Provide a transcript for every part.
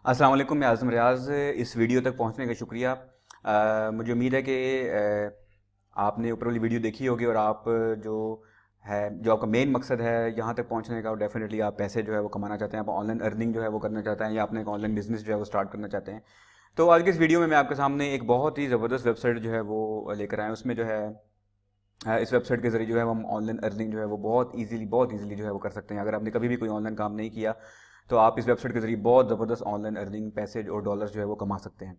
अस्सलाम वालेकुम, मैं आज़म रियाज़। इस वीडियो तक पहुंचने का शुक्रिया। मुझे उम्मीद है कि आपने ऊपर वाली वीडियो देखी होगी और आप जो जो आपका मेन मकसद है यहाँ तक पहुंचने का, डेफिनेटली आप पैसे जो है वो कमाना चाहते हैं, आप ऑनलाइन अर्निंग जो है वो करना चाहते हैं या अपने एक ऑनलाइन बिजनेस जो है वो स्टार्ट करना चाहते हैं। तो आज की इस वीडियो में मैं आपके सामने एक बहुत ही ज़बरदस्त वेबसाइट जो है वो लेकर आए हैं। उसमें जो है इस वेबसाइट के ज़रिए जो है वो हम ऑनलाइन अर्निंग जो है वो बहुत ईजिली जो है वो कर सकते हैं। अगर आपने कभी भी कोई ऑनलाइन काम नहीं किया तो आप इस वेबसाइट के ज़रिए बहुत ज़बरदस्त ऑनलाइन अर्निंग पैसे और डॉलर्स जो है वो कमा सकते हैं।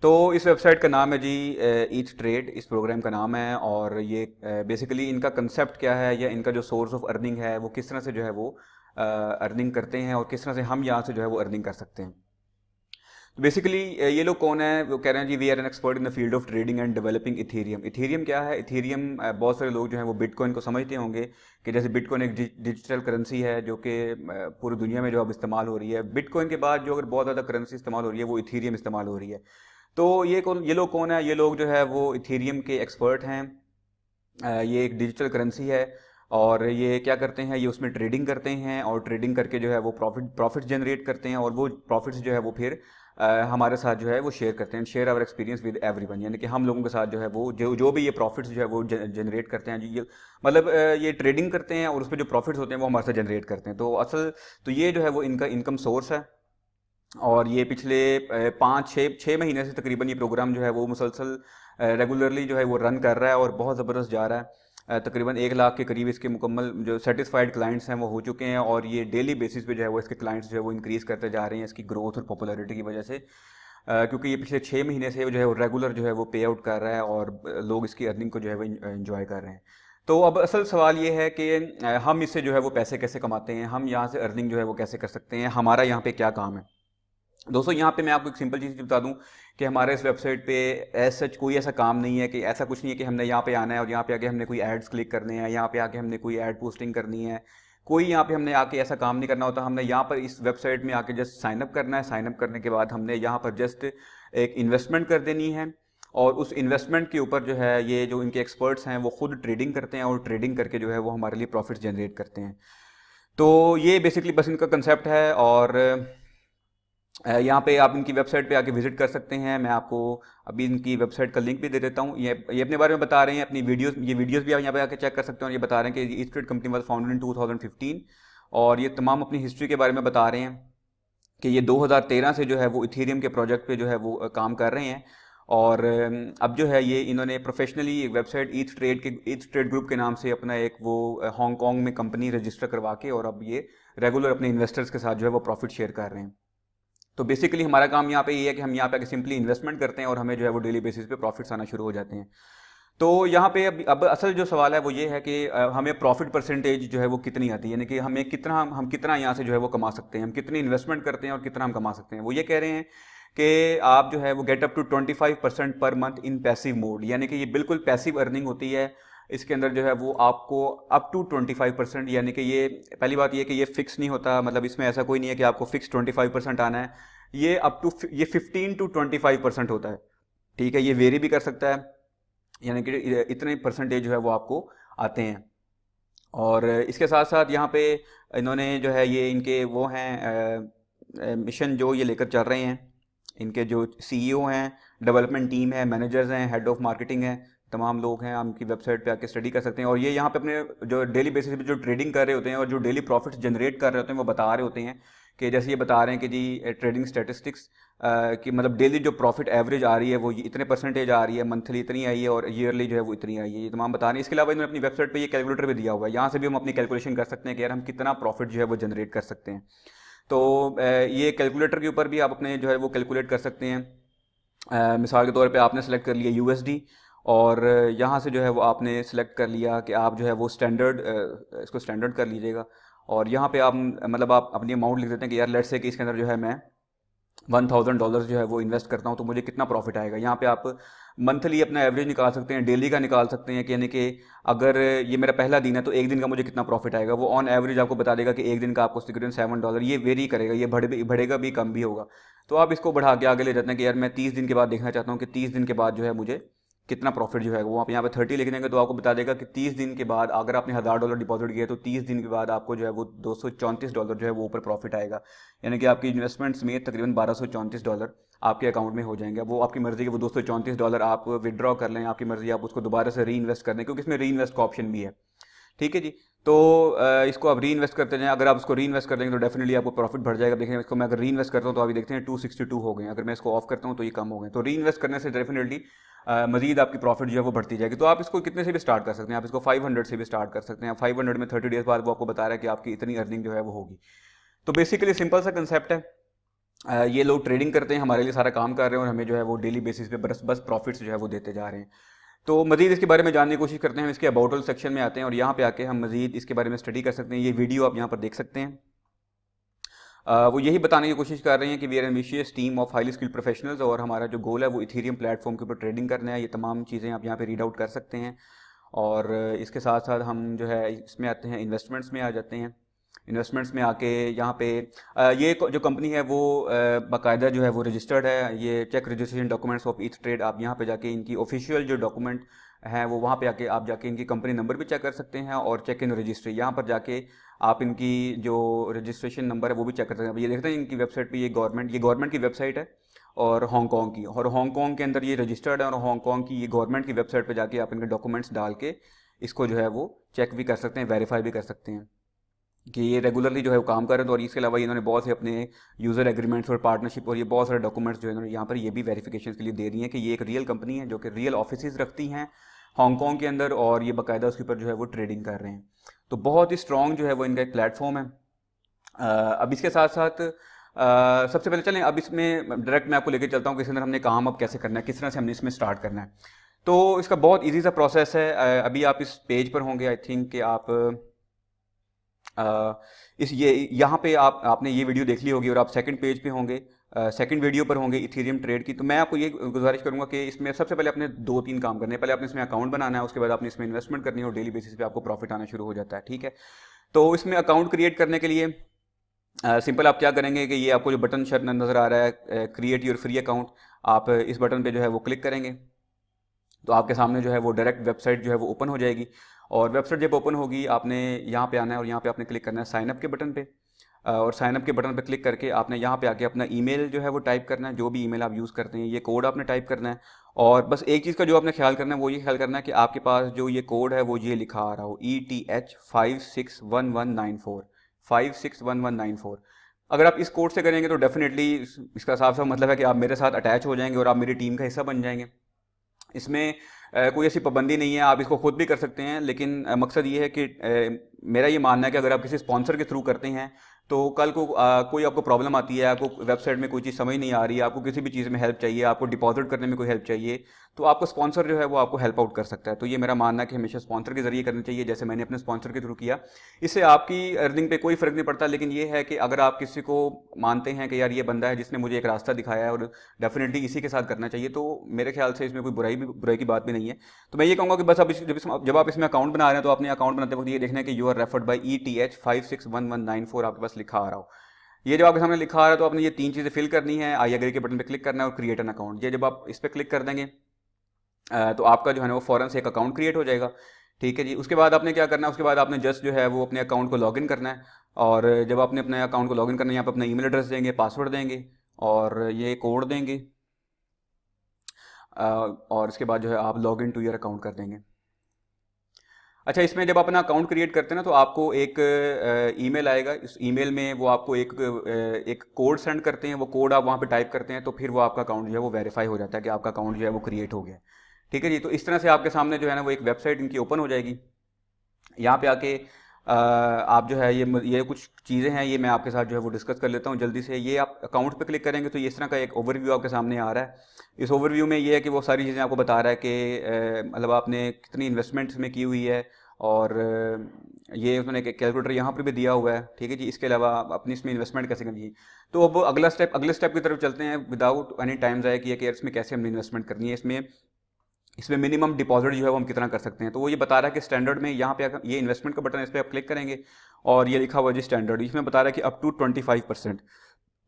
तो इस वेबसाइट का नाम है जी ईच ट्रेड, इस प्रोग्राम का नाम है। और ये बेसिकली इनका कंसेप्ट क्या है या इनका जो सोर्स ऑफ अर्निंग है वो किस तरह से जो है वो अर्निंग करते हैं और किस तरह से हम यहाँ से जो है वो अर्निंग कर सकते हैं। तो बेसिकली ये लोग कौन है, वो कह रहे हैं जी we are an expert in the field of trading and developing Ethereum. Ethereum क्या है? इथेरियम बहुत सारे लोग जो हैं वो बिटकॉइन को समझते होंगे कि जैसे बिटकॉइन एक डिजिटल करेंसी है जो कि पूरी दुनिया में जो अब इस्तेमाल हो रही है। बिटकॉइन के बाद जो अगर बहुत ज़्यादा करेंसी इस्तेमाल हो रही है वो इथेरियम इस्तेमाल हो रही है। तो ये लोग कौन है? ये लोग जो है वो इथेरियम के एक्सपर्ट हैं। ये एक डिजिटल करेंसी है और ये क्या करते हैं, ये उसमें ट्रेडिंग करते हैं और ट्रेडिंग करके जो है वो प्रॉफिट जनरेट करते हैं और वो प्रॉफिट्स जो है वो फिर हमारे साथ जो है वो शेयर करते हैं। Share our experience with everyone, यानी कि हम लोगों के साथ जो है वो जो भी ये प्रॉफिट्स जो है वो जनरेट करते हैं जी, ये मतलब ये ट्रेडिंग करते हैं और उसमें जो प्रॉफिट्स होते हैं वो हमारे साथ जनरेट करते हैं। तो ये जो है वो इनका इनकम सोर्स है। और ये पिछले 5-6 महीने से तकरीबन ये प्रोग्राम जो है वो मुसलसल रेगुलरली जो है वो रन कर रहा है और बहुत ज़बरदस्त जा रहा है। तकरीबन 1 लाख के करीब इसके मुकम्मल जो सेटिस्फाइड क्लाइंट्स हैं वो हो चुके हैं और ये डेली बेसिस पे जो है वो इसके क्लाइंट्स जो है वो इंक्रीज़ करते जा रहे हैं इसकी ग्रोथ और पॉपुलैरिटी की वजह से। क्योंकि ये पिछले 6 महीने से जो है वो रेगुलर जो है वो पे आउट कर रहा है और लोग इसकी अर्निंग को जो है वो इंजॉय कर रहे हैं। तो अब असल सवाल ये है कि हम इससे जो है वो पैसे कैसे कमाते हैं, हम यहाँ से अर्निंग जो है वो कैसे कर सकते हैं, हमारा यहाँ पे क्या काम है। दोस्तों यहाँ पे मैं आपको एक सिंपल चीज़ बता दूं कि हमारे इस वेबसाइट पे ऐसा कोई ऐसा काम नहीं है, कि ऐसा कुछ नहीं है कि हमने यहाँ पे आना है और यहाँ पे आके हमने कोई एड्स क्लिक करने हैं, यहाँ पे आके हमने कोई ऐड पोस्टिंग करनी है। कोई यहाँ पे हमने आके ऐसा काम नहीं करना होता। हमने यहाँ पर इस वेबसाइट में आके जस्ट साइनअप करना है। साइनअप करने के बाद हमने यहाँ पर जस्ट एक इन्वेस्टमेंट कर देनी है और उस इन्वेस्टमेंट के ऊपर जो है ये जो इनके एक्सपर्ट्स हैं वो खुद ट्रेडिंग करते हैं और ट्रेडिंग करके जो है वो हमारे लिए प्रॉफिट जनरेट करते हैं। तो ये बेसिकली बस इनका कंसेप्ट है और यहाँ पे आप इनकी वेबसाइट पे आके विजिट कर सकते हैं। मैं आपको अभी इनकी वेबसाइट का लिंक भी दे देता हूँ। ये अपने बारे में बता रहे हैं, अपनी वीडियोस भी आप यहाँ पे आके चेक कर सकते हैं। और ये बता रहे हैं कि east trade company was founded in 2015 और ये तमाम अपनी हिस्ट्री के बारे में बता रहे हैं कि ये 2013 से जो है वो इथेरियम के प्रोजेक्ट पे जो है वो काम कर रहे हैं। और अब जो है ये इन्होंने प्रोफेशनली एक वेबसाइट ईथ ट्रेड ग्रुप के नाम से अपना एक वो हांगकॉन्ग में कंपनी रजिस्टर करवा के और अब ये रेगुलर अपने इन्वेस्टर्स के साथ जो है वो प्रॉफिट शेयर कर रहे हैं। तो बेसिकली हमारा काम यहाँ पे ये है कि हम यहाँ पे आके सिंपली इन्वेस्टमेंट करते हैं और हमें जो है वो डेली बेसिस पे प्रॉफिट्स आना शुरू हो जाते हैं। तो यहाँ पे अब असल जो सवाल है वो ये है कि हमें प्रॉफिट परसेंटेज जो है वो कितनी आती है, यानी कि हमें कितना हम कितना यहाँ से जो है वो कमा सकते हैं, हम कितनी इन्वेस्टमेंट करते हैं और कितना हम कमा सकते हैं। वो ये कह रहे हैं कि आप जो है वो get up to 25% per month in passive mode, यानी कि ये बिल्कुल पैसिव अर्निंग होती है। इसके अंदर जो है वो आपको अप टू 25%, यानी कि ये पहली बात ये कि ये फिक्स नहीं होता, मतलब इसमें ऐसा कोई नहीं है कि आपको फिक्स 25% आना है। ये अप टू ये 15 to 25% होता है। ठीक है, ये वेरी भी कर सकता है, यानी कि इतने परसेंटेज जो है वो आपको आते हैं। और इसके साथ साथ यहाँ पे इन्होंने जो है ये इनके वो हैं मिशन जो ये लेकर चल रहे हैं। इनके जो सीईओ हैं, डेवलपमेंट टीम है, मैनेजर्स हैं, हेड ऑफ मार्केटिंग हैं, तमाम लोग हैं। आप इनकी वेबसाइट पे आके स्टडी कर सकते हैं और ये यहाँ पे अपने जो डेली बेसिस पे जो ट्रेडिंग कर रहे होते हैं और जो डेली प्रॉफिट जनरेट कर रहे होते हैं वो बता रहे होते हैं कि जैसे ये बता रहे हैं कि जी ट्रेडिंग स्टैटिस्टिक्स कि मतलब डेली जो प्रॉफिट एवरेज आ रही है वो इतने परसेंटेज आ रही है, मंथली इतनी आई है और ईयरली जो है वो इतनी आई है, ये तमाम बता रहे हैं। इसके अलावा इन्होंने अपनी वेबसाइट पे ये कैलकुलेटर भी दिया हुआ है, यहाँ से भी हम अपनी कैलकुलेशन कर सकते हैं कि यार हम कितना प्रॉफिट जो है वो जनरेट कर सकते हैं। तो ये कैलकुलेटर के ऊपर भी आप अपने जो है वो कैलकुलेट कर सकते हैं। मिसाल के तौर पे आपने सेलेक्ट कर लिया यूएसडी और यहाँ से जो है वो आपने सेलेक्ट कर लिया कि आप जो है वो स्टैंडर्ड इसको स्टैंडर्ड कर लीजिएगा और यहाँ पे आप मतलब आप अपनी अमाउंट लिख देते हैं कि यार लेट्स से कि इसके अंदर जो है मैं $1000 जो है वो इन्वेस्ट करता हूँ तो मुझे कितना प्रॉफिट आएगा। यहाँ पे आप मंथली अपना एवरेज निकाल सकते हैं, डेली का निकाल सकते हैं कि यानी कि अगर ये मेरा पहला दिन है तो एक दिन का मुझे कितना प्रॉफिट आएगा। वो ऑन एवरेज आपको बता देगा कि एक दिन का आपको तकरीबन $7, ये वेरी करेगा, ये बढ़ेगा भी कम भी होगा। तो आप इसको बढ़ा के आगे ले जाते हैं कि यार मैं 30 दिन के बाद देखना चाहता हूँ कि 30 दिन के बाद जो है मुझे कितना प्रॉफिट जो है वो आप यहाँ पे 30 लिख देंगे तो आपको बता देगा कि 30 दिन के बाद अगर आपने $1000 डिपॉजिट किया तो 30 दिन के बाद आपको जो है वो $234 जो है वो ऊपर प्रॉफिट आएगा। यानी कि आपकी इन्वेस्टमेंट समेत तकरीबन $1234 आपके अकाउंट में हो जाएंगे। वो आपकी मर्जी के वो $234 आप विदड्रॉ कर लें, आपकी मर्जी, आप उसको दोबारा से री इन्वेस्ट कर लें, क्योंकि इसमें री इन्वेस्ट का ऑप्शन भी है। ठीक है जी। तो इसको आप री इन्वेस्ट करते जाएं। अगर आप इसको री इन्वेस्ट कर देंगे तो डेफिनेटली आपको प्रॉफिट बढ़ जाएगा। देखें इसको मैं अगर री इन्वेस्ट करता हूँ तो अभी देखते हैं 262 हो गए। अगर मैं इसको ऑफ करता हूँ तो ये कम हो गए। तो री इन्वेस्ट करने से डेफिनेटली मजीद आपकी प्रॉफिट जो है वो बढ़ती जाएगी। तो आप इसको कितने से भी स्टार्ट कर सकते हैं, आप इसको 500 से भी स्टार्ट कर सकते हैं। 500 में 30 डेज बाद वो आपको बता रहा है कि आपकी इतनी अर्निंग जो है वो होगी। तो बेसिकली सिंपल सा कंसेप्ट है। ये लोग ट्रेडिंग करते हैं, हमारे लिए सारा काम कर रहे हैं और हमें जो है वो डेली बेसिस पे बस प्रॉफिट्स जो है वो देते जा रहे हैं। तो मजीद इसके बारे में जानने की कोशिश करते हैं। हम इसके अबाउट सेक्शन में आते हैं और यहाँ पे आके हम मजीद इसके बारे में स्टडी कर सकते हैं। ये वीडियो आप यहाँ पर देख सकते हैं। वो यही बताने की कोशिश कर रहे हैं कि we are ambitious team of highly skilled professionals, और हमारा जो गोल है वो इथेरियम प्लेटफॉर्म के ऊपर ट्रेडिंग करना है। ये तमाम चीज़ें आप यहाँ पे रीड आउट कर सकते हैं। और इसके साथ साथ हम जो है इसमें आते हैं, इन्वेस्टमेंट्स में आ जाते हैं। इन्वेस्टमेंट्स में आके यहाँ पे ये जो कंपनी है वो बाकायदा जो है वो रजिस्टर्ड है। ये check registration documents of Eth trade, आप यहाँ पे जाके इनकी ऑफिशियल जो डॉक्यूमेंट है वो वहाँ पे आके आप जाके इनकी कंपनी नंबर भी चेक कर सकते हैं, और चेक इन रजिस्ट्री यहाँ पर जाके आप इनकी जो रजिस्ट्रेशन नंबर है वो भी चेक कर सकते हैं। ये देखते हैं इनकी वेबसाइट पे, ये गवर्नमेंट की वेबसाइट है और हांगकॉन्ग की, और हांगकॉन्ग के अंदर ये रजिस्टर्ड है, और हांगकॉन्ग की ये गवर्नमेंट की वेबसाइट पे जाके आप इनके डॉक्यूमेंट्स डाल के इसको जो है वो चेक भी कर सकते हैं, वेरीफाई भी कर सकते हैं कि ये रेगुलरली जो है वो काम कर रहे हैं। तो और इसके अलावा इन्होंने बहुत से अपने यूज़र एग्रीमेंट्स और पार्टनरशिप और ये बहुत सारे डॉक्यूमेंट्स जो है इन्होंने यहाँ पर ये भी वेरिफिकेशन के लिए दे दी हैं कि ये एक रियल कंपनी है जो कि रियल ऑफिस रखती हैं हांगकॉन्ग के अंदर, और ये बाकायदा उसके ऊपर जो है वो ट्रेडिंग कर रहे हैं। तो बहुत ही स्ट्रॉन्ग जो है वो इनका एक प्लेटफॉर्म है। अब इसके साथ साथ सबसे पहले चलें, अब इसमें डायरेक्ट मैं आपको लेकर चलता हूँ कि इसके अंदर हमने काम अब कैसे करना है, किस तरह से हमने इसमें स्टार्ट करना है। तो इसका बहुत ईजी सा प्रोसेस है। अभी आप इस पेज पर होंगे, आई थिंक कि आप इस ये यहाँ पे आपने ये वीडियो देख ली होगी और आप सेकंड पेज पे होंगे, सेकंड वीडियो पर होंगे इथेरियम ट्रेड की। तो मैं आपको ये गुजारिश करूंगा कि इसमें सबसे पहले आपने 2-3 काम करने हैं। पहले आपने इसमें अकाउंट बनाना है, उसके बाद आपने इसमें इन्वेस्टमेंट करनी है और डेली बेसिस पे आपको प्रॉफिट आना शुरू हो जाता है। ठीक है। तो इसमें अकाउंट क्रिएट करने के लिए सिंपल आप क्या करेंगे कि ये आपको जो बटन शर्ट नज़र आ रहा है क्रिएट योर फ्री अकाउंट, आप इस बटन पे जो है वो क्लिक करेंगे तो आपके सामने जो है वो डायरेक्ट वेबसाइट जो है वो ओपन हो जाएगी। और वेबसाइट जब ओपन होगी आपने यहाँ पे आना है और यहाँ पे आपने क्लिक करना है साइन अप के बटन पे, और साइन अप के बटन पे क्लिक करके आपने यहाँ पे आके अपना ईमेल जो है वो टाइप करना है, जो भी ईमेल आप यूज़ करते हैं, ये कोड आपने टाइप करना है। और बस एक चीज़ का जो आपने ख्याल करना है वो ये ख्याल करना है कि आपके पास जो ये कोड है वो ये लिखा आ रहा हो ETH 561194 561194। अगर आप इस कोड से करेंगे तो डेफिनेटली इसका साफ साफ मतलब है कि आप मेरे साथ अटैच हो जाएंगे और आप मेरी टीम का हिस्सा बन जाएंगे। इसमें कोई ऐसी पाबंदी नहीं है, आप इसको खुद भी कर सकते हैं, लेकिन मकसद ये है कि मेरा ये मानना है कि अगर आप किसी स्पॉन्सर के थ्रू करते हैं तो कल को कोई आपको प्रॉब्लम आती है, आपको वेबसाइट में कोई चीज़ समझ नहीं आ रही है, आपको किसी भी चीज़ में हेल्प चाहिए, आपको डिपॉजिट करने में कोई हेल्प चाहिए, तो आपको स्पॉन्सर जो है वो आपको हेल्प आउट कर सकता है। तो ये मेरा मानना है कि हमेशा स्पॉन्सर के जरिए करना चाहिए, जैसे मैंने अपने स्पॉन्सर के थ्रू किया। इससे आपकी अर्निंग पे कोई फ़र्क नहीं पड़ता, लेकिन ये है कि अगर आप किसी को मानते हैं कि यार ये बंदा है जिसने मुझे एक रास्ता दिखाया है और डेफिनेटली इसी के साथ करना चाहिए, तो मेरे ख्याल से इसमें कोई बुराई की बात भी नहीं है। तो मैं ये कहूँगा कि बस अब जब आप इसमें अकाउंट बना रहे हैं तो अपने अकाउंट बनाते वक्त ये देखना है कि you are referred by ETH 561194 आपके पास लिखा आ रहा हो। ये जब आपके सामने लिखा आ रहा है तो आपने ये 3 चीज़ें फिल करनी है। आई एग्री के बटन पे क्लिक करना है और क्रिएट एन अकाउंट। ये जब आप इस पर क्लिक कर देंगे तो आपका जो है ना वो फ़ौरन से एक अकाउंट क्रिएट हो जाएगा। ठीक है जी। उसके बाद आपने क्या करना है, उसके बाद आपने जस्ट जो है वो अपने अकाउंट को लॉगिन करना है, और जब आपने अपने अकाउंट को लॉगिन करना है यहाँ पर अपना ईमेल एड्रेस देंगे, पासवर्ड देंगे और ये कोड देंगे, और इसके बाद जो है आप लॉगिन टू योर अकाउंट कर देंगे। अच्छा, इसमें जब अपना अकाउंट क्रिएट करते हैं ना तो आपको एक ईमेल आएगा। इस ईमेल में वो आपको एक कोड सेंड करते हैं, वो कोड आप वहाँ पे टाइप करते हैं तो फिर वो आपका अकाउंट जो है वो वेरीफाई हो जाता है कि आपका अकाउंट जो है वो क्रिएट हो गया। ठीक है जी। तो इस तरह से आपके सामने जो है ना वो एक वेबसाइट इनकी ओपन हो जाएगी। यहाँ पे आके आप जो है ये कुछ चीज़ें हैं, ये मैं आपके साथ जो है वो डिस्कस कर लेता हूँ जल्दी से। ये आप अकाउंट पे क्लिक करेंगे तो ये इस तरह का एक ओवरव्यू आपके सामने आ रहा है। इस ओवरव्यू में ये है कि वो सारी चीज़ें आपको बता रहा है कि मतलब आपने कितनी इन्वेस्टमेंट्स में की हुई है, और ये उसने एक कैलकुलेटर यहाँ पर भी दिया हुआ है। ठीक है जी। इसके अलावा अपनी इसमें इन्वेस्टमेंट कैसे करनी है। तो अब अगले स्टेप की तरफ चलते हैं विदाउट एनी टाइम ज़ाया किए कि इसमें कैसे हमने इन्वेस्टमेंट करनी है। इसमें मिनिमम डिपॉजिट जो है वो हम कितना कर सकते हैं। तो वो ये बता रहा है कि स्टैंडर्ड में यहाँ पे ये इन्वेस्टमेंट का बटन है, इस पर आप क्लिक करेंगे और ये लिखा हुआ है जी स्टैंडर्ड। इसमें बता रहा है कि अप टू 25%,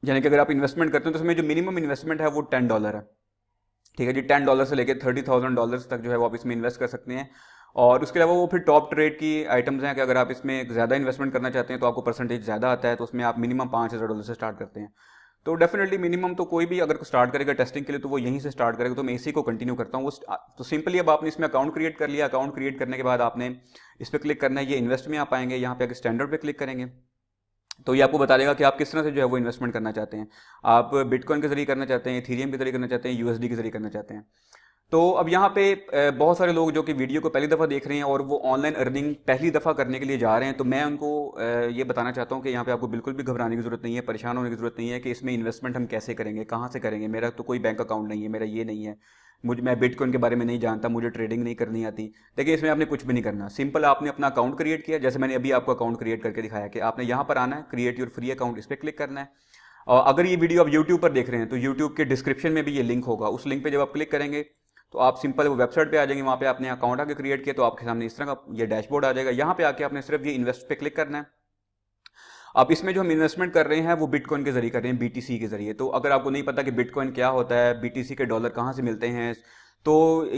यानी कि अगर आप इन्वेस्टमेंट करते हैं तो इसमें जो मिनिमम इन्वेस्टमेंट है वो $10 है। ठीक है जी। $10 से लेकर $30,000 तक जो है वो आप इसमें इन्वेस्ट कर सकते हैं। और उसके अलावा वो फिर टॉप ट्रेड की आइटम्स हैं कि अगर आप इसमें ज़्यादा इन्वेस्टमेंट करना चाहते हैं तो आपको परसेंटेज ज़्यादा आता है, तो उसमें आप मिनिमम $5,000 से स्टार्ट करते हैं। तो डेफिनेटली मिनिमम तो कोई भी अगर स्टार्ट करेगा टेस्टिंग के लिए तो वो यहीं से स्टार्ट करेगा, तो मैं इसी को कंटिन्यू करता हूँ। तो सिंपली अब आपने इसमें अकाउंट क्रिएट कर लिया। अकाउंट क्रिएट करने के बाद आपने इस पर क्लिक करना है, ये इन्वेस्ट में आप आएंगे, यहाँ पे आगे स्टैंडर्ड पे क्लिक करेंगे तो ये आपको बता देगा कि आप किस तरह से जो है वो इन्वेस्टमेंट करना चाहते हैं। आप बिटकॉइन के जरिए करना चाहते हैं, इथेरियम के जरिए करना चाहते हैं, यूएसडी के जरिए करना चाहते हैं। तो अब यहाँ पे बहुत सारे लोग जो कि वीडियो को पहली दफ़ा देख रहे हैं और वो ऑनलाइन अर्निंग पहली दफ़ा करने के लिए जा रहे हैं, तो मैं उनको ये बताना चाहता हूँ कि यहाँ पे आपको बिल्कुल भी घबराने की ज़रूरत नहीं है, परेशान होने की ज़रूरत नहीं है कि इसमें इन्वेस्टमेंट हम कैसे करेंगे, कहाँ से करेंगे। मेरा तो कोई बैंक अकाउंट नहीं है, मेरा ये नहीं है, मैं बिटकॉइन के बारे में नहीं जानता, मुझे ट्रेडिंग नहीं करनी आती। देखिए इसमें आपने कुछ भी नहीं करना, सिंपल आपने अपना अकाउंट क्रिएट किया, जैसे मैंने अभी आपको अकाउंट क्रिएट करके दिखाया कि आपने यहाँ पर आना है, क्रिएट योर फ्री अकाउंट, इस पर क्लिक करना है। और अगर ये वीडियो आप यूट्यूब पर देख रहे हैं तो यूट्यूब के डिस्क्रिप्शन में भी ये लिंक होगा, उस लिंक पर जब आप क्लिक करेंगे तो आप सिंपल वो वेबसाइट पे आ जाएंगे, वहाँ पे आपने अकाउंट आके क्रिएट किया तो आपके सामने इस तरह का ये डैशबोर्ड आ जाएगा। यहाँ पे आके आपने सिर्फ ये इन्वेस्ट पे क्लिक करना है। अब इसमें जो हम इन्वेस्टमेंट कर रहे हैं वो बिटकॉइन के जरिए कर रहे हैं, बीटीसी के जरिए। तो अगर आपको नहीं पता कि बिटकॉइन क्या होता है, बीटीसी के डॉलर कहाँ से मिलते हैं, तो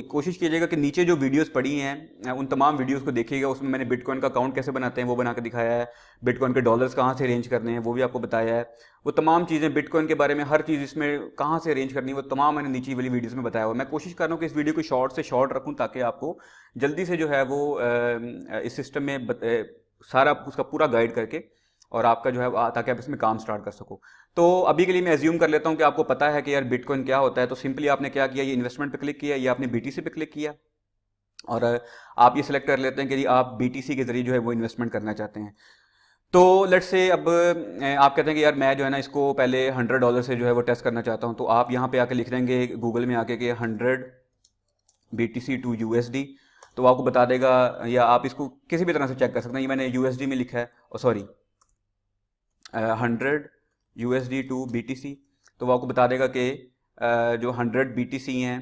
कोशिश कीजिएगा कि नीचे जो वीडियोस पड़ी हैं उन तमाम वीडियोस को देखिएगा। उसमें मैंने बिटकॉइन का अकाउंट कैसे बनाते हैं वो बना के दिखाया है, बिटकॉइन के डॉलर्स कहाँ से अरेंज करने हैं वो भी आपको बताया है। वो तमाम चीज़ें बिटकॉइन के बारे में हर चीज़ इसमें कहाँ से अरेंज करनी है वो तमाम मैंने नीचे वाली वीडियोस में बताया हुआ। मैं कोशिश कर रहा हूँ कि इस वीडियो को शॉर्ट से शॉर्ट रखूँ ताकि आपको जल्दी से जो है वो इस सिस्टम में सारा उसका पूरा गाइड करके और आपका जो है ताकि आप इसमें काम स्टार्ट कर सको। तो अभी के लिए मैं एज्यूम कर लेता हूं कि आपको पता है कि यार बिटकॉइन क्या होता है। तो सिंपली आपने क्या किया, ये इन्वेस्टमेंट पे क्लिक किया, ये आपने बीटीसी पे क्लिक किया और आप ये सिलेक्ट कर लेते हैं कि आप बीटीसी के जरिए जो है वो इन्वेस्टमेंट करना चाहते हैं। तो लेट्स से अब आप कहते हैं कि यार मैं जो है ना इसको पहले $100 से जो है वो टेस्ट करना चाहता हूँ। तो आप यहाँ पे आके लिख देंगे गूगल में आके कि 100 BTC टू USD, तो आपको बता देगा, या आप इसको किसी भी तरह से चेक कर सकते हैं। ये मैंने USD में लिखा है, सॉरी 100 USD टू BTC, तो वो आपको बता देगा कि जो 100 BTC हैं,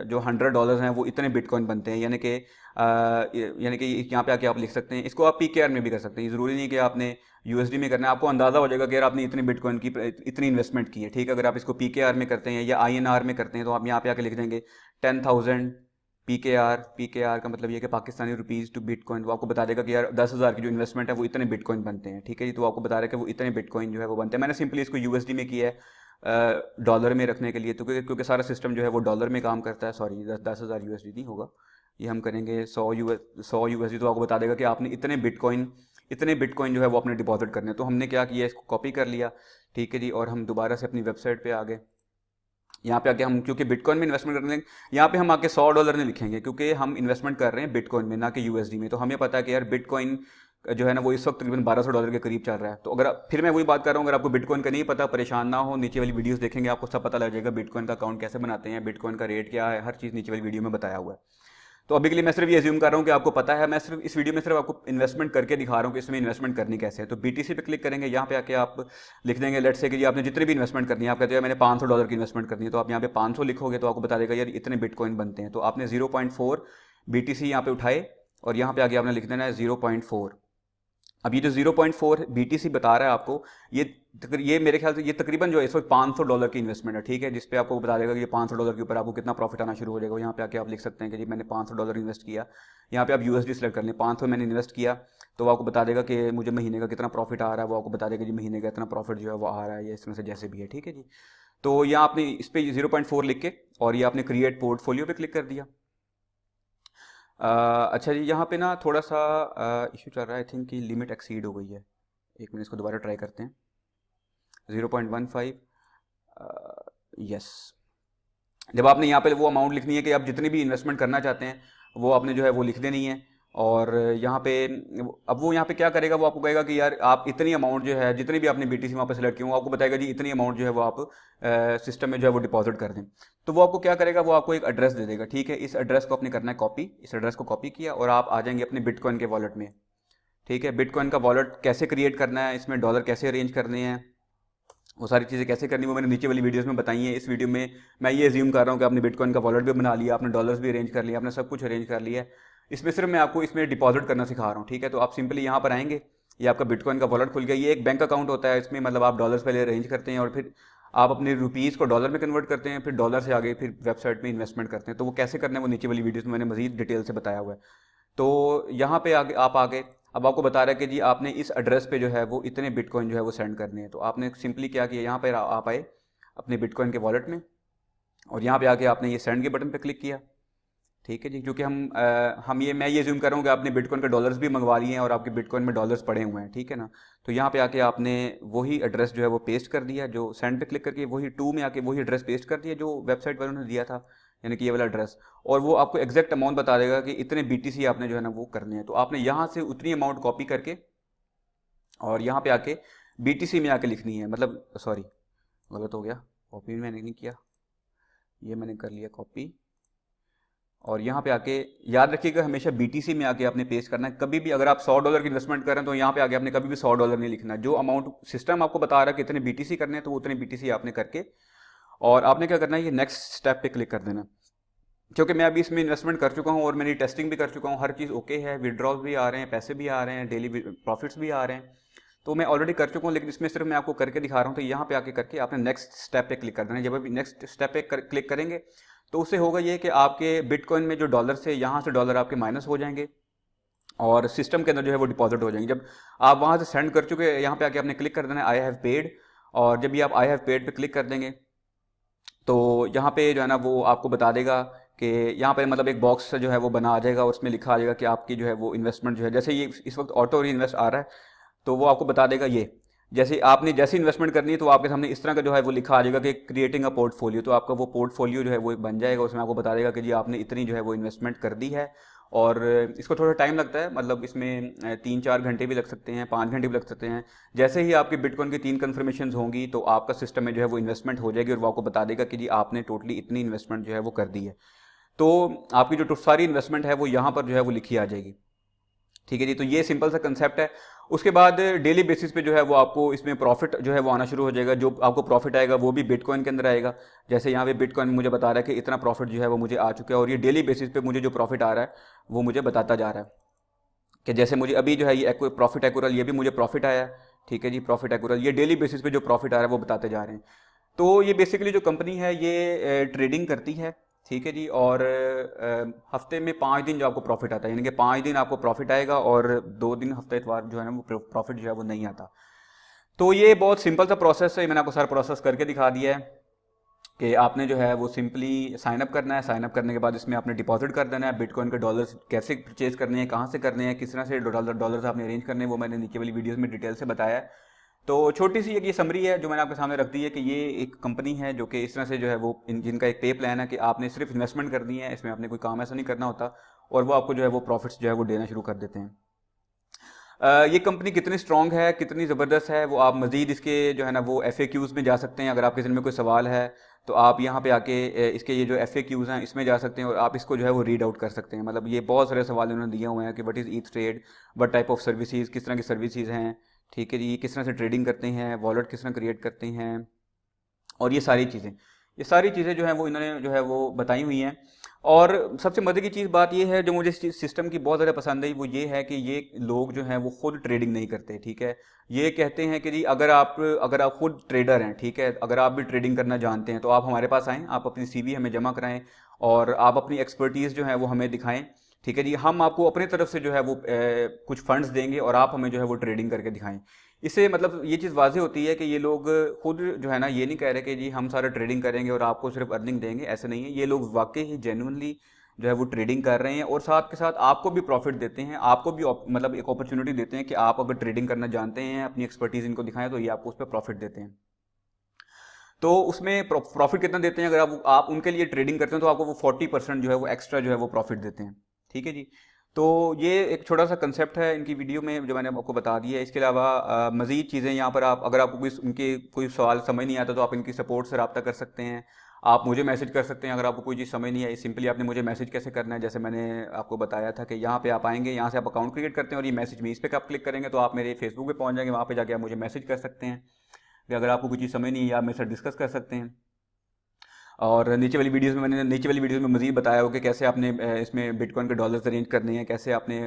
जो $100 हैं वो इतने बिटकॉइन बनते हैं। यानी कि यहाँ पे आके आप लिख सकते हैं। इसको आप PKR में भी कर सकते हैं, ज़रूरी नहीं कि आपने USD में करना है। आपको अंदाज़ा हो जाएगा कि यार आपने इतने बिटकॉइन की इतनी इन्वेस्टमेंट की है, ठीक है। अगर आप इसको PKR में करते हैं या INR में करते हैं तो आप यहाँ पे आके लिख देंगे 10,000 PKR का मतलब ये कि पाकिस्तानी रुपीज़ टू बिटकॉइन। वो आपको बता देगा कि यार 10,000 की जो इन्वेस्टमेंट है वो इतने बिटकॉइन बनते हैं, ठीक है जी। तो आपको बता रहा है कि वो इतने बिटकॉइन जो है वो बनते हैं। मैंने सिंपली इसको USD में किया है डॉलर में रखने के लिए, तो क्योंकि सारा सिस्टम जो है वो डॉलर में काम करता है। सॉरी 10,000 USD नहीं होगा, ये हम करेंगे 100 USD। तो आपको बता देगा कि आपने इतने बिटकॉइन जो है वो अपने डिपॉजिट करने हैं। तो हमने क्या किया, इसको कॉपी कर लिया, ठीक है जी। और हम दोबारा से अपनी वेबसाइट पर आ गए। यहाँ पे आके हम क्योंकि बिटकॉइन में इन्वेस्टमेंट करने, यहाँ पे हम आके $100 नहीं लिखेंगे क्योंकि हम इन्वेस्टमेंट कर रहे हैं बिटकॉइन में, ना कि USD में। तो हमें पता है कि यार बिटकॉइन जो है ना वो इस वक्त तकरीबन $1,200 के करीब चल रहा है। तो अगर फिर मैं वही बात कर रहा हूँ, अगर आपको बिटकॉइन का नहीं पता, परेशान ना हो, नीचे वाली वीडियोस देखेंगे आपको सब पता लग जाएगा बिटकॉइन का अकाउंट कैसे बनाते हैं, बिटकॉइन का रेट क्या है, हर चीज़ नीचे वाली वीडियो में बताया हुआ है। तो अभी के लिए मैं सिर्फ ये एज्यूम कर रहा हूँ कि आपको पता है। मैं सिर्फ इस वीडियो में सिर्फ आपको इन्वेस्टमेंट करके दिखा रहा हूँ कि इसमें इन्वेस्टमेंट करनी कैसे है। तो BTC पे क्लिक करेंगे, यहाँ पे आके आप लिख देंगे लेट्स से कि आपने जितनी भी इन्वेस्टमेंट करनी है, आप कहते हैं मैंने $500 की इन्वेस्टमेंट करनी है, तो आप यहाँ पे 500 लिखोगे तो आपको बता देगा यार इतने बिटकॉइन बनते हैं। तो आपने 0.4 BTC यहाँ पे उठाए और यहाँ पे आगे आपने लिख देना है 0.4। अब ये जो 0.4 BTC बता रहा है आपको, ये मेरे ख्याल से ये तकरीबन जो है इस वक्त $500 की इन्वेस्टमेंट है, ठीक है। जिस पे आपको बता देगा कि ये $500 के ऊपर आपको कितना प्रॉफिट आना शुरू हो जाएगा। यहाँ पे आके आप लिख सकते हैं कि जी मैंने $500 इन्वेस्ट किया। यहाँ पे आप USD सेलेक्ट कर लें, 500 मैंने इन्वेस्ट किया, तो वो आपको बता देगा कि मुझे महीने का कितना प्रॉफिट आ रहा है। वो आपको बता देगा जी महीने का इतना प्रॉफिट जो है वो आ रहा है, या इस तरह से जैसे भी है, ठीक है जी। तो यहाँ आपने इस पर 0.4 लिख के और ये आपने क्रिएट पोर्टफोलियो पे क्लिक कर दिया। अच्छा जी, यहाँ पे ना थोड़ा सा इशू चल रहा है, आई थिंक कि लिमिट एक्सीड हो गई है। एक मिनट, इसको दोबारा ट्राई करते हैं। 0.15 यस। जब आपने यहाँ पे वो अमाउंट लिखनी है कि आप जितनी भी इन्वेस्टमेंट करना चाहते हैं वो आपने जो है वो लिख देनी है। और यहाँ पे अब वो यहाँ पे क्या करेगा, वो आपको कहेगा कि यार आप इतनी अमाउंट जो है जितनी भी आपने BTC वहाँ पे सेलेक्ट की हो, आपको बताएगा जी इतनी अमाउंट जो है वो आप सिस्टम में जो है वो डिपॉजिट कर दें। तो वो आपको क्या करेगा, वो आपको एक एड्रेस दे देगा, ठीक है। इस एड्रेस को आपने करना है कॉपी। इस एड्रेस को कॉपी किया और आप आ जाएंगे अपने बिटकॉइन के वॉलेट में, ठीक है। बिटकॉइन का वॉलेट कैसे क्रिएट करना है, इसमें डॉलर कैसे अरेंज करने हैं, वो सारी चीज़ें कैसे करनी है वो मैंने नीचे वाली वीडियोस में बताई हैं। इस वीडियो में मैं ये एज्यूम कर रहा हूँ कि आपने बिटकॉइन का वॉलेट भी बना लिया, आपने डॉलर्स भी अरेंज कर लिया, आपने सब कुछ अरेंज कर लिया है। इसमें सिर्फ मैं आपको इसमें डिपॉजिट करना सिखा रहा हूँ, ठीक है। तो आप सिंपली यहाँ पर आएंगे, ये आपका बिटकॉइन का वॉलेट खुल गया। ये एक बैंक अकाउंट होता है, इसमें मतलब आप डॉलर्स पहले अरेंज करते हैं और फिर आप अपने रुपीज़ को डॉलर में कन्वर्ट करते हैं, फिर डॉलर से आगे फिर वेबसाइट में इन्वेस्टमेंट करते हैं। तो वो कैसे करना है वो नीचे वाली वीडियोस में मैंने मजीद डिटेल से बताया हुआ है। तो यहाँ पे आगे आप आगे अब आपको बता रहा है कि जी आपने इस एड्रेस पे जो है वो इतने बिटकॉइन जो है वो सेंड करने हैं। तो आपने सिंपली क्या किया, यहाँ पर आप आए अपने बिटकॉइन के वॉलेट में और यहाँ पे आके आपने ये सेंड के बटन पे क्लिक किया। ठीक है जी, क्योंकि मैं ये ज्यूम कर रहा हूँ कि आपने बिटकॉइन के डॉलर्स भी मंगवा लिए हैं और आपके बिटकॉइन में डॉलर्स पड़े हुए हैं, ठीक है ना। तो यहाँ पे आके आपने वही एड्रेस जो है वो पेस्ट कर दिया, जो सेंड पे क्लिक करके वही टू में आके वही एड्रेस पेस्ट कर दिया जो वेबसाइट वालों ने दिया था, यानी कि ये वाला एड्रेस। और वो आपको एग्जैक्ट अमाउंट बता देगा कि इतने BTC आपने जो है ना वो करने हैं। तो आपने यहाँ से उतनी अमाउंट कॉपी करके और यहाँ पे आके BTC में आके लिखनी है, मतलब सॉरी गलत हो गया, कॉपी मैंने नहीं किया, ये मैंने कर लिया कॉपी। और यहाँ पे आके याद रखिएगा हमेशा BTC में आके आपने पेस्ट करना है। कभी भी अगर आप $100 की इन्वेस्टमेंट कर रहे हैं तो यहाँ पे आके आपने कभी भी $100 नहीं लिखना। जो अमाउंट सिस्टम आपको बता रहा है कि इतने BTC करने हैं तो उतने BTC आपने करके और आपने क्या करना है, ये नेक्स्ट स्टेप पे क्लिक कर देना। क्योंकि मैं अभी इसमें इन्वेस्टमेंट कर चुका हूँ और मेरी टेस्टिंग भी कर चुका हूँ, हर चीज़ ओके है, विड्रॉल भी आ रहे हैं, पैसे भी आ रहे हैं, डेली प्रॉफिट्स भी आ रहे हैं, तो मैं ऑलरेडी कर चुका हूँ। लेकिन इसमें सिर्फ मैं आपको करके दिखा रहा हूँ। तो यहाँ पे आके करके आपने नेक्स्ट स्टेप पे क्लिक कर देना। जब अभी नेक्स्ट स्टेप पे क्लिक करेंगे तो उससे होगा ये कि आपके बिटकॉइन में जो डॉलर से यहाँ से डॉलर आपके माइनस हो जाएंगे और सिस्टम के अंदर जो है वो डिपॉजिट हो जाएंगे। जब आप वहाँ से सेंड कर चुके हैं, यहाँ पे आके आपने क्लिक कर देना है आई हैव पेड। और जब भी आप आई हैव पेड पे क्लिक कर देंगे तो यहाँ पे जो है ना वो आपको बता देगा कि यहाँ पे मतलब एक बॉक्स जो है वो बना आ जाएगा और उसमें लिखा आ जाएगा कि आपकी जो है वो इन्वेस्टमेंट जो है, जैसे ये इस वक्त ऑटो री इन्वेस्ट आ रहा है तो वो आपको बता देगा ये जैसे आपने जैसी इन्वेस्टमेंट करनी है तो आपके सामने इस तरह का जो है वो लिखा आ जाएगा कि क्रिएटिंग अ पोर्टफोलियो। तो आपका वो पोर्टफोलियो जो है वो बन जाएगा, उसमें आपको बता देगा कि जी आपने इतनी जो है वो इन्वेस्टमेंट कर दी है। और इसको थोड़ा टाइम लगता है, मतलब इसमें 3-4 घंटे भी लग सकते हैं, 5 घंटे भी लग सकते हैं। जैसे ही आपकी बिटकॉइन की 3 कन्फर्मेशन होंगी तो आपका सिस्टम में जो है वो इन्वेस्टमेंट हो जाएगी और वो आपको बता देगा कि जी आपने टोटली इतनी इन्वेस्टमेंट जो है वो कर दी है। तो आपकी जो सारी इन्वेस्टमेंट है वो यहाँ पर जो है वो लिखी आ जाएगी। ठीक है जी, तो ये सिंपल सा कंसेप्ट है। उसके बाद डेली बेसिस पे जो है वो आपको इसमें प्रॉफिट जो है वो आना शुरू हो जाएगा। जो आपको प्रॉफिट आएगा वो भी बिटकॉइन के अंदर आएगा। जैसे यहाँ पे बिटकॉइन मुझे बता रहा है कि इतना प्रॉफिट जो है वो मुझे आ चुका है और ये डेली बेसिस पे मुझे जो प्रॉफिट आ रहा है वो मुझे बताता जा रहा है कि जैसे मुझे अभी जो है ये प्रॉफिट एक्यूरल, ये भी मुझे प्रॉफिट आया है। ठीक है जी, प्रॉफिट एक्यूरल ये डेली बेसिस पे जो प्रॉफिट आ रहा है वो बताते जा रहे हैं। तो ये बेसिकली जो कंपनी है ये ट्रेडिंग करती है। ठीक है जी, और हफ्ते में 5 दिन जो आपको प्रॉफिट आता है, यानी कि 5 दिन आपको प्रॉफिट आएगा और 2 दिन हफ्ते इतवार जो है ना वो प्रॉफिट जो है वो नहीं आता। तो ये बहुत सिंपल सा प्रोसेस है, मैंने आपको सारा प्रोसेस करके दिखा दिया है कि आपने जो है वो सिंपली साइन अप करना है। साइन अप करने के बाद इसमें आपने डिपॉजिट कर देना है। बिटकॉइन के डॉलर्स कैसे परचेज करने हैं, कहाँ से करने हैं, किस तरह से डॉलर्स आपने अरेंज करने हैं, वो मैंने नीचे वाली वीडियोस में डिटेल से बताया है। तो छोटी सी एक ये समरी है जो मैंने आपके सामने रख दी है कि ये एक कंपनी है जो कि इस तरह से जो है वो जिनका एक पे प्लान है कि आपने सिर्फ इन्वेस्टमेंट करनी है, इसमें आपने कोई काम ऐसा नहीं करना होता और वो आपको जो है वो प्रॉफिट्स जो है वो देना शुरू कर देते हैं। ये कंपनी कितनी स्ट्रॉन्ग है, कितनी ज़बरदस्त है, वो आप मज़ीद इसके जो है ना वो FAQs में जा सकते हैं। अगर आपके दिल में कोई सवाल है तो आप यहाँ पे आके इसके ये जो FAQs हैं इसमें जा सकते हैं और आप इसको जो है वो रीड आउट कर सकते हैं। मतलब ये बहुत सारे सवाल उन्होंने दिए हुए हैं कि what is Eth trade, what type of services, किस तरह की सर्विसेज हैं, ठीक है जी, किस तरह से ट्रेडिंग करते हैं, वॉलेट किस तरह क्रिएट करते हैं, और ये सारी चीज़ें जो हैं वो इन्होंने जो है वो बताई हुई हैं। और सबसे मज़े की चीज़ बात ये है जो मुझे इस सिस्टम की बहुत ज़्यादा पसंद आई, वो ये है कि ये लोग जो हैं वो खुद ट्रेडिंग नहीं करते। ठीक है, ये कहते हैं कि जी अगर आप खुद ट्रेडर हैं, ठीक है, अगर आप भी ट्रेडिंग करना जानते हैं तो आप हमारे पास आएँ, आप अपनी CV हमें जमा कराएं और आप अपनी एक्सपर्टीज़ जो है वो हमें दिखाएं। ठीक है जी, हम आपको अपनी तरफ से जो है वो कुछ फंड्स देंगे और आप हमें जो है वो ट्रेडिंग करके दिखाएं। इससे मतलब ये चीज़ वाज़ेह होती है कि ये लोग खुद जो है ना ये नहीं कह रहे कि जी हम सारा ट्रेडिंग करेंगे और आपको सिर्फ अर्निंग देंगे, ऐसा नहीं है। ये लोग वाकई ही जेन्युइनली जो है वो ट्रेडिंग कर रहे हैं और साथ के साथ आपको भी प्रॉफिट देते हैं, आपको भी मतलब एक अपॉर्चुनिटी देते हैं कि आप अगर ट्रेडिंग करना जानते हैं, अपनी एक्सपर्टीज़ इनको दिखाएं तो ये आपको उस पर प्रॉफिट देते हैं। तो उसमें प्रॉफिट कितना देते हैं, अगर आप उनके लिए ट्रेडिंग करते हैं तो आपको वो 40% जो है वो एक्स्ट्रा जो है वो प्रॉफिट देते हैं। ठीक है जी, तो ये एक छोटा सा कंसेप्ट है इनकी वीडियो में जो मैंने आपको बता दिया है। इसके अलावा मज़ीद चीज़ें यहाँ पर आप अगर आपको कोई सवाल समझ नहीं आता तो आप इनकी सपोर्ट से रब्ता कर सकते हैं। आप मुझे मैसेज कर सकते हैं अगर आपको कोई चीज़ समझ नहीं आई। सिंपली आपने मुझे मैसेज कैसे करना है, जैसे मैंने आपको बताया था कि यहाँ पे आप आएंगे, यहाँ से आप अकाउंट क्रिएट करते हैं और ये मैसेज में इस पर आप क्लिक करेंगे तो आप मेरे फेसबुक पे पहुँच जाएंगे, वहाँ पे जाके आप मुझे मैसेज कर सकते हैं कि अगर आपको कोई चीज़ समझ नहीं है आप मेरे साथ डिस्कस कर सकते हैं। और नीचे वाली वीडियोस में मजीद बताया हो कि कैसे आपने इसमें बिटकॉइन के डॉलर्स अरेंज करने हैं, कैसे आपने,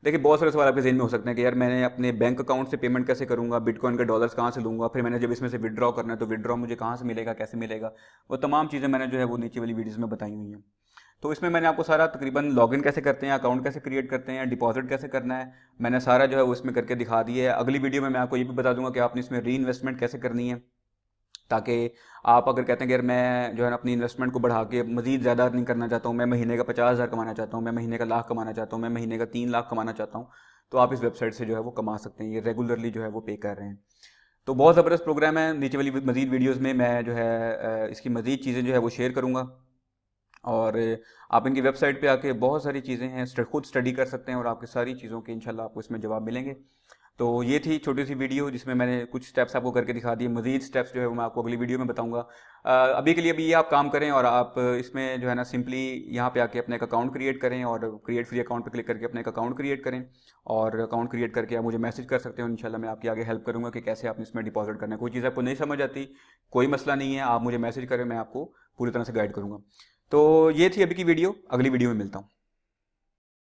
देखिए बहुत सारे सवाल आपके जहन में हो सकते हैं कि यार मैंने अपने बैंक अकाउंट से पेमेंट कैसे करूंगा, बिटकॉइन के डॉलर्स कहाँ से लूंगा, फिर मैंने जब इसमें से विड्रॉ करना है तो विड्रॉ मुझे कहाँ से मिलेगा, कैसे मिलेगा। वो तमाम चीज़ें मैंने जो है वो नीचे वाली वीडियोज़ में बताई हुई हैं। तो इसमें मैंने आपको सारा तकरीबन लॉगिन कैसे करते हैं, अकाउंट कैसे क्रिएट करते हैं, डिपॉजिट कैसे करना है, मैंने सारा जो है वो इसमें करके दिखा दिया है। अगली वीडियो में मैं आपको ये भी बता दूंगा कि आपने इसमें री इन्वेस्टमेंट कैसे करनी है, ताकि आप अगर कहते हैं कि यार मैं जो है ना अपनी इन्वेस्टमेंट को बढ़ा के मजीद ज़्यादा अर्निंग करना चाहता हूँ, मैं महीने का 50,000 कमाना चाहता हूँ, मैं महीने का लाख कमाना चाहता हूँ, मैं महीने का 3 लाख कमाना चाहता हूँ, तो आप इस वेबसाइट से जो है वो कमा सकते हैं। ये रेगुलरली जो है वो पे कर रहे हैं। तो बहुत ज़बरदस्त प्रोग्राम है। नीचे वाली मजीद वीडियोज़ में मैं जो है इसकी मजीद चीज़ें जो है वो शेयर करूँगा, और आप इनकी वेबसाइट पे आके बहुत सारी चीज़ें हैं, खुद स्टडी कर सकते हैं और आपकी सारी चीज़ों के इंशाल्लाह आपको इसमें जवाब मिलेंगे। तो ये थी छोटी सी वीडियो जिसमें मैंने कुछ स्टेप्स आपको करके दिखा दिए। मजीद स्टेप्स जो है वो मैं आपको अगली वीडियो में बताऊंगा। अभी के लिए भी ये आप काम करें और आप इसमें जो है ना सिंपली यहाँ पे आके अपने एक अकाउंट क्रिएट करें और क्रिएट फ्री अकाउंट पे क्लिक करके अपने एक अकाउंट क्रिएट करें, और अकाउंट क्रिएट करके आप मुझे मैसेज कर सकते हो। इंशाल्लाह मैं आपकी आगे हेल्प करूँगा कि कैसे आपने इसमें डिपॉजिट करना है। कोई चीज़ आपको नहीं समझ आती, कोई मसला नहीं है, आप मुझे मैसेज करें, मैं आपको पूरी तरह से गाइड करूँगा। तो ये थी अभी की वीडियो, अगली वीडियो में मिलता हूँ।